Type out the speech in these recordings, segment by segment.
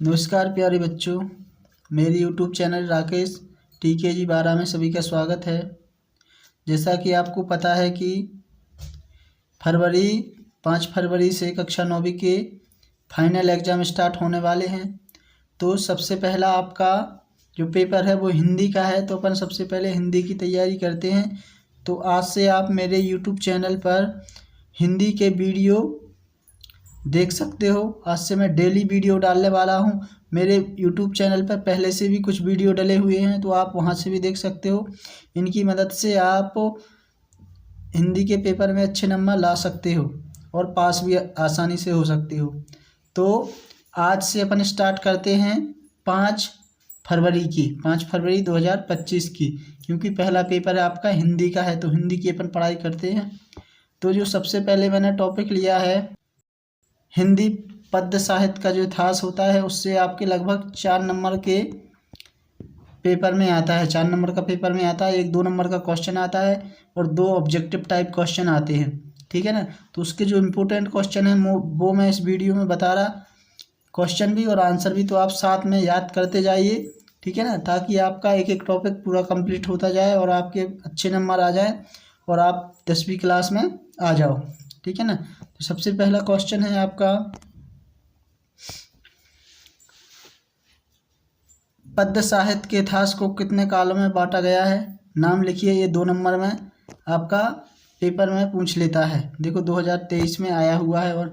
नमस्कार प्यारे बच्चों, मेरी यूट्यूब चैनल राकेश TKG 12 में सभी का स्वागत है। जैसा कि आपको पता है कि 5 फरवरी से कक्षा 9वीं के फाइनल एग्ज़ाम स्टार्ट होने वाले हैं। तो सबसे पहला आपका जो पेपर है वो हिंदी का है, तो अपन सबसे पहले हिंदी की तैयारी करते हैं। तो आज से आप मेरे यूट्यूब चैनल पर हिंदी के वीडियो देख सकते हो। आज से मैं डेली वीडियो डालने वाला हूँ। मेरे यूट्यूब चैनल पर पहले से भी कुछ वीडियो डले हुए हैं, तो आप वहाँ से भी देख सकते हो। इनकी मदद से आप हिंदी के पेपर में अच्छे नंबर ला सकते हो और पास भी आसानी से हो सकते हो। तो आज से अपन स्टार्ट करते हैं 5 फरवरी 2025 की, क्योंकि पहला पेपर आपका हिंदी का है, तो हिंदी की अपन पढ़ाई करते हैं। तो जो सबसे पहले मैंने टॉपिक लिया है हिंदी पद्य साहित्य का जो इतिहास होता है, उससे आपके लगभग 4 नंबर के पेपर में आता है। 4 नंबर का पेपर में आता है। 1 2 नंबर का क्वेश्चन आता है और 2 ऑब्जेक्टिव टाइप क्वेश्चन आते हैं, ठीक है ना। तो उसके जो इम्पोर्टेंट क्वेश्चन है वो मैं इस वीडियो में बता रहा, क्वेश्चन भी और आंसर भी, तो आप साथ में याद करते जाइए, ठीक है ना, ताकि आपका एक एक टॉपिक पूरा कंप्लीट होता जाए और आपके अच्छे नंबर आ जाए और आप 10वीं क्लास में आ जाओ, ठीक है ना। तो सबसे पहला क्वेश्चन है आपका, पद्य साहित्य के इतिहास को कितने कालों में बांटा गया है? नाम लिखिए। ये 2 नंबर में आपका पेपर में पूछ लेता है। देखो 2023 में आया हुआ है। और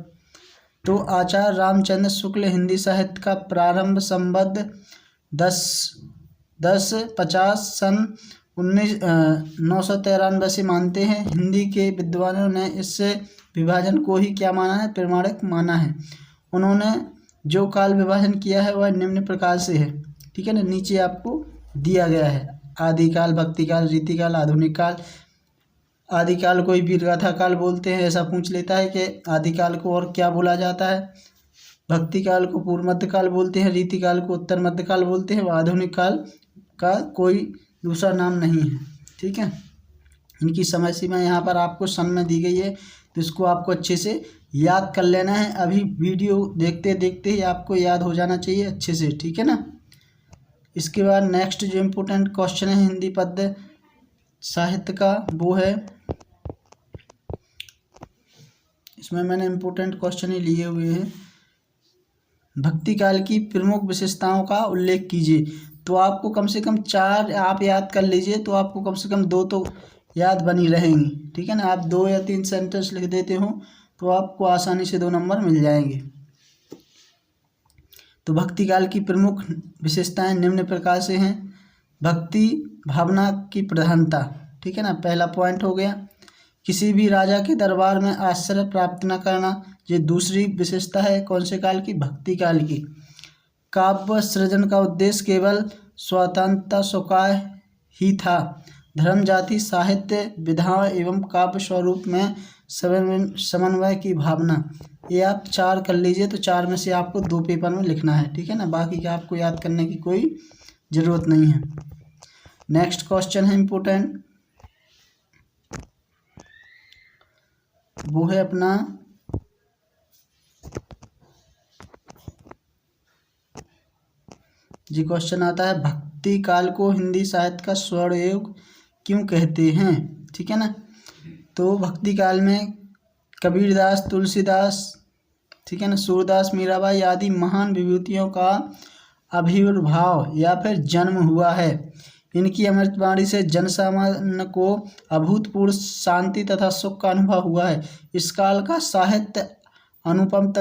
तो आचार्य रामचंद्र शुक्ल हिंदी साहित्य का प्रारंभ संबद्ध 1050 सन 993 से मानते हैं। हिंदी के विद्वानों ने इससे विभाजन को ही क्या माना है? प्रमाणिक माना है। उन्होंने जो काल विभाजन किया है वह निम्न प्रकार से है, ठीक है ना। नीचे आपको दिया गया है आदिकाल, भक्तिकाल, रीतिकाल, आधुनिक काल। आदिकाल को ही वीरगाथा काल बोलते हैं, ऐसा पूछ लेता है कि आदिकाल को और क्या बोला जाता है। भक्तिकाल को पूर्व मध्यकाल बोलते हैं, रीतिकाल को उत्तर मध्यकाल बोलते हैं। आधुनिक काल का कोई दूसरा नाम नहीं है, ठीक है। इनकी समय सीमा यहाँ पर आपको सन में दी गई है, तो इसको आपको अच्छे से याद कर लेना है। अभी वीडियो देखते देखते ही आपको याद हो जाना चाहिए अच्छे से, ठीक है ना। इसके बाद नेक्स्ट जो इम्पोर्टेंट क्वेश्चन है हिंदी पद्य साहित्य का, वो है, इसमें मैंने इम्पोर्टेंट क्वेश्चन ही लिए हुए हैं। भक्ति काल की प्रमुख विशेषताओं का उल्लेख कीजिए। तो आपको कम से कम 4 आप याद कर लीजिए, तो आपको कम से कम 2 तो याद बनी रहेंगी, ठीक है ना। आप 2 या 3 सेंटेंस लिख देते हो तो आपको आसानी से 2 नंबर मिल जाएंगे। तो भक्ति काल की प्रमुख विशेषताएं निम्न प्रकार से हैं। भक्ति भावना की प्रधानता, ठीक है ना, पहला पॉइंट हो गया। किसी भी राजा के दरबार में आश्रय प्राप्त न करना, ये दूसरी विशेषता है। कौन से काल की? भक्ति काल की। काव्य सृजन का उद्देश्य केवल स्वतंत्रता सुखाय ही था। धर्म, जाति, साहित्य विधाओं एवं काव्य स्वरूप में समन्वय की भावना। ये आप 4 कर लीजिए, तो 4 में से आपको 2 पेपर में लिखना है, ठीक है ना। बाकी का आपको याद करने की कोई ज़रूरत नहीं है। नेक्स्ट क्वेश्चन है इम्पोर्टेंट, वो है अपना जी क्वेश्चन आता है, भक्ति काल को हिंदी साहित्य का स्वर्ण युग क्यों कहते हैं, ठीक है ना। तो भक्ति काल में कबीरदास, तुलसीदास, ठीक है ना, सूरदास, मीराबाई आदि महान विभूतियों का आविर्भाव या फिर जन्म हुआ है। इनकी अमृतवाणी से जनसामान्य को अभूतपूर्व शांति तथा सुख का अनुभव हुआ है। इस काल का साहित्य अनुपम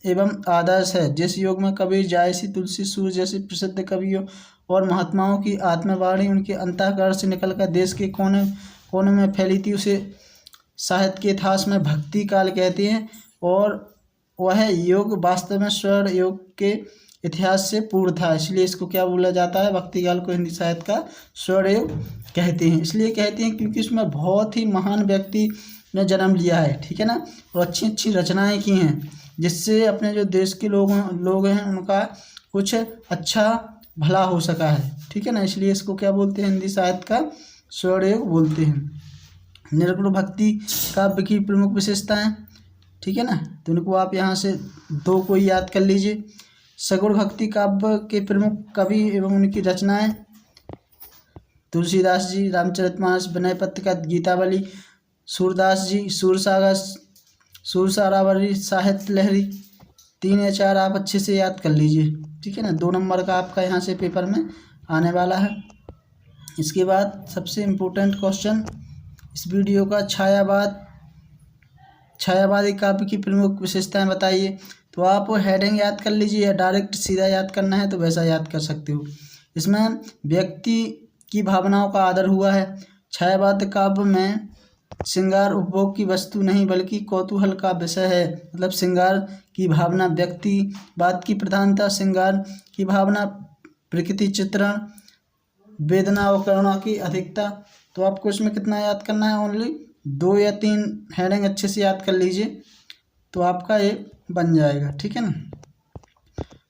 एवं आदर्श है। जिस युग में कबीर, जायसी, तुलसी, सूर जैसे प्रसिद्ध कवियों और महात्माओं की आत्मवाणी उनके अंतःकरण से निकलकर देश के कोने कोने में फैली थी, उसे साहित्य के इतिहास में भक्ति काल कहते हैं। और वह युग वास्तव में स्वर्ण युग के इतिहास से पूर्व था, इसलिए इसको क्या बोला जाता है? भक्ति काल को हिंदी साहित्य का स्वर्ण युग कहते हैं। इसलिए कहते हैं क्योंकि इसमें बहुत ही महान व्यक्ति ने जन्म लिया है, ठीक है ना, और अच्छी अच्छी रचनाएं की हैं, जिससे अपने जो देश के लोग हैं उनका कुछ अच्छा भला हो सका है, ठीक है ना। इसलिए इसको क्या बोलते हैं? हिंदी साहित्य का स्वर्ण युग बोलते हैं। निरुक्त भक्ति काव्य की प्रमुख विशेषताएं, ठीक है ना, तो इनको आप यहाँ से 2 को याद कर लीजिए। सगुण भक्ति काव्य के प्रमुख कवि एवं उनकी रचनाएं। तुलसीदास जी, रामचरितमानस, विनय पत्रिका, गीतावली, सूरदास जी, सूरसागर, सूरसारावली, साहित्य लहरी। 3 या 4 आप अच्छे से याद कर लीजिए, ठीक है ना। 2 नंबर का आपका यहाँ से पेपर में आने वाला है। इसके बाद सबसे इम्पोर्टेंट क्वेश्चन इस वीडियो का, छायावादी काव्य की प्रमुख विशेषताएं बताइए। तो आप हेडिंग याद कर लीजिए, या डायरेक्ट सीधा याद करना है तो वैसा याद कर सकते हो। इसमें व्यक्ति की भावनाओं का आदर हुआ है। छायावाद काव्य में श्रृंगार उपभोग की वस्तु नहीं बल्कि कौतूहल का विषय है। मतलब श्रृंगार की भावना, व्यक्तिवाद की प्रधानता, श्रृंगार की भावना, प्रकृति चित्रण, वेदना और करुणा की अधिकता। तो आपको इसमें कितना याद करना है, ओनली 2 या 3 हेडिंग अच्छे से याद कर लीजिए तो आपका ये बन जाएगा, ठीक है ना।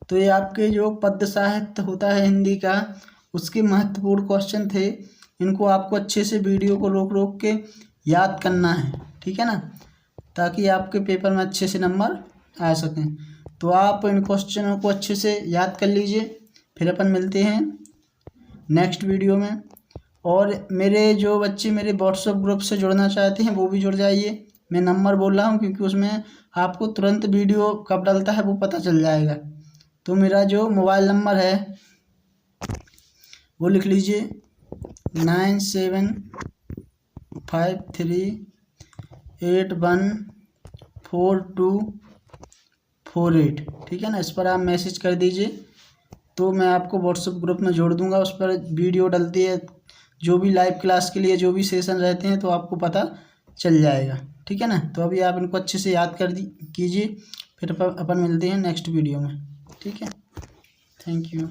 तो ये आपके जो पद्य साहित्य होता है हिंदी का, उसके महत्वपूर्ण क्वेश्चन थे। इनको आपको अच्छे से वीडियो को रोक रोक के याद करना है, ठीक है ना, ताकि आपके पेपर में अच्छे से नंबर आ सकें। तो आप इन क्वेश्चनों को अच्छे से याद कर लीजिए। फिर अपन मिलते हैं नेक्स्ट वीडियो में। और मेरे जो बच्चे मेरे व्हाट्सएप ग्रुप से जुड़ना चाहते हैं वो भी जुड़ जाइए। मैं नंबर बोल रहा हूँ क्योंकि उसमें आपको तुरंत वीडियो कब डलता है वो पता चल जाएगा। तो मेरा जो मोबाइल नंबर है वो लिख लीजिए 9753814248, ठीक है ना। इस पर आप मैसेज कर दीजिए तो मैं आपको व्हाट्सएप ग्रुप में जोड़ दूंगा। उस पर वीडियो डलती है, जो भी लाइव क्लास के लिए जो भी सेशन रहते हैं तो आपको पता चल जाएगा, ठीक है ना। तो अभी आप इनको अच्छे से याद कीजिए, फिर अपन मिलते हैं नेक्स्ट वीडियो में, ठीक है। Thank you.